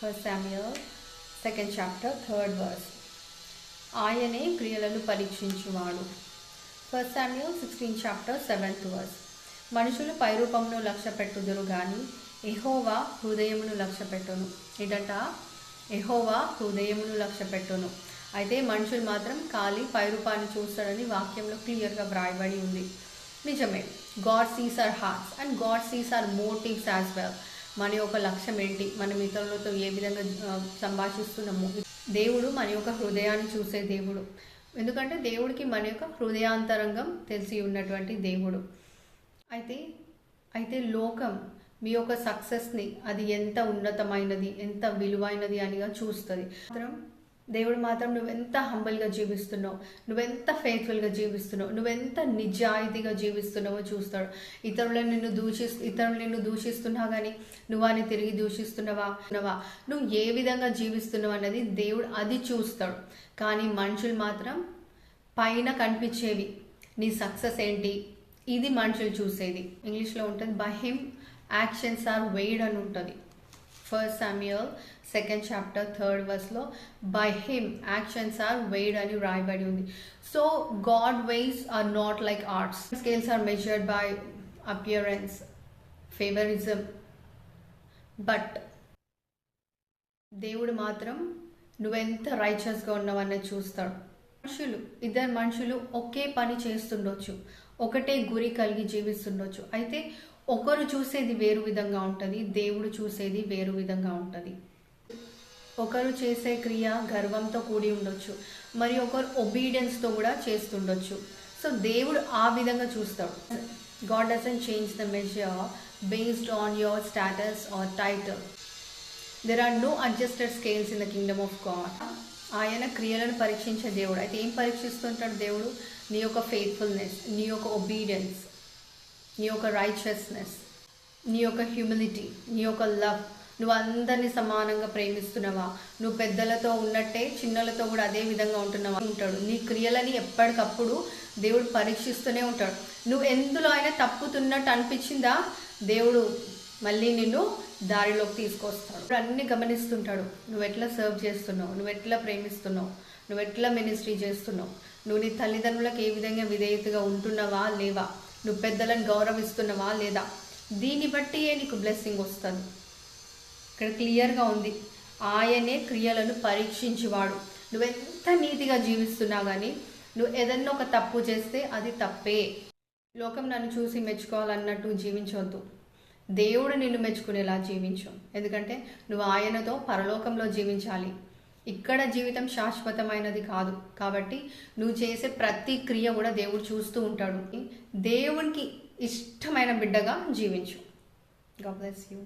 1 Samuel 2nd chapter 3rd verse. ఆయనే క్రియలను పరీక్షించువాడు. 1 Samuel 16th chapter 7th verse. మనుషులు పైరూపమును లక్ష్య పెట్టుదురు గాని యెహోవా హృదయమును లక్ష్య పెట్టును. ఏంటంట? యెహోవా హృదయమును లక్ష్య పెట్టును. అయితే మనుషులు మాత్రం ఖాళీ పైరూపాన్ని చూస్తారని వాక్యంలో క్లియర్గా వ్రాయబడి ఉంది. నిజమే, God sees our hearts and God sees our motives as well. మన యొక్క లక్ష్యం ఏంటి, మనం ఇతరులతో ఏ విధంగా సంభాషిస్తున్నాము. దేవుడు మన యొక్క హృదయాన్ని చూసే దేవుడు. ఎందుకంటే దేవుడికి మన యొక్క హృదయాంతరంగం తెలిసి ఉన్నటువంటి దేవుడు. అయితే లోకం మీ యొక్క సక్సెస్ని అది ఎంత ఉన్నతమైనది, ఎంత విలువైనది అనిగా చూస్తుంది. దేవుడు మాత్రం నువ్వెంత హంబల్గా జీవిస్తున్నావు, నువ్వెంత ఫెయిత్ఫుల్గా జీవిస్తున్నావు, నువ్వెంత నిజాయితీగా జీవిస్తున్నావో చూస్తాడు. ఇతరులు నిన్ను దూషిస్తున్నా కానీ నువ్వు అని తిరిగి దూషిస్తున్నావా, నువ్వు ఏ విధంగా జీవిస్తున్నావు అన్నది దేవుడు అది చూస్తాడు. కానీ మనుషులు మాత్రం పైన కనిపించేవి, నీ సక్సెస్ ఏంటి, ఇది మనుషులు చూసేది. ఇంగ్లీష్లో ఉంటుంది, by him actions are weighed అని ఉంటుంది. 1 Samuel 2nd chapter 3rd verse లో by him actions are weighed అని వ్రాయబడి ఉంది. So God ways are not like ours. Scales are measured by appearance, favorism. But దేవుడు మాత్రం నువ్వెంత రైచస్గా ఉన్నావన్నది చూస్తాడు. ఇద్దరు మనుషులు ఒకే పని చేస్తుండొచ్చు, ఒకటే గురి కలిగి జీవిస్తుండొచ్చు. అయితే ఒకరు చూసేది వేరు విధంగా ఉంటుంది, దేవుడు చూసేది వేరు విధంగా ఉంటుంది. ఒకరు చేసే క్రియ గర్వంతో కూడి ఉండొచ్చు, మరి ఒకరు ఒబీడియన్స్తో కూడా చేస్తుండొచ్చు. సో దేవుడు ఆ విధంగా చూస్తాడు. God doesn't change the measure based on your status or title. There are no adjusted scales in the kingdom of God. ఆయన క్రియలను పరీక్షించే దేవుడు. అయితే ఏం పరీక్షిస్తుంటాడు దేవుడు? నీ యొక్క ఫెయిత్ఫుల్నెస్, నీ యొక్క ఒబీడియన్స్, నీ యొక్క రైచియస్నెస్, నీ యొక్క హ్యూమిలిటీ, నీ యొక్క లవ్. నువ్వు అందరినీ సమానంగా ప్రేమిస్తున్నావా, నువ్వు పెద్దలతో ఉన్నట్టే చిన్నలతో కూడా అదే విధంగా ఉంటాడు. నీ క్రియలని ఎప్పటికప్పుడు దేవుడు పరీక్షిస్తూనే ఉంటాడు. నువ్వు ఎందులో అయినా తప్పుతున్నట్టు అనిపించిందా, దేవుడు మళ్ళీ నిన్ను దారిలోకి తీసుకొస్తాడు. అన్ని గమనిస్తుంటాడు. నువ్వు ఎట్లా సర్వ్ చేస్తున్నావు, నువ్వు ఎట్లా ప్రేమిస్తున్నావు, నువ్వు ఎట్లా మినిస్ట్రీ చేస్తున్నావు, నువ్వు నీ తల్లిదండ్రులకు ఏ విధంగా విధేయతగా ఉంటున్నావా లేవా, నువ్వు పెద్దలను గౌరవిస్తున్నావా లేదా, దీన్ని బట్టి నీకు బ్లెస్సింగ్ వస్తుంది. ఇక్కడ క్లియర్గా ఉంది, ఆయనే క్రియలను పరీక్షించేవాడు. నువ్వెంత నీతిగా జీవిస్తున్నా కానీ నువ్వు ఏదన్నా ఒక తప్పు చేస్తే అది తప్పే. లోకం నన్ను చూసి మెచ్చుకోవాలన్నట్టు జీవించవద్దు, దేవుడు నిన్ను మెచ్చుకునేలా జీవించు. ఎందుకంటే నువ్వు ఆయనతో పరలోకంలో జీవించాలి. ఇక్కడ జీవితం శాశ్వతమైనది కాదు. కాబట్టి నువ్వు చేసే ప్రతి క్రియ కూడా దేవుడు చూస్తూ ఉంటాడు. దేవునికి ఇష్టమైన బిడ్డగా జీవించు. God bless you.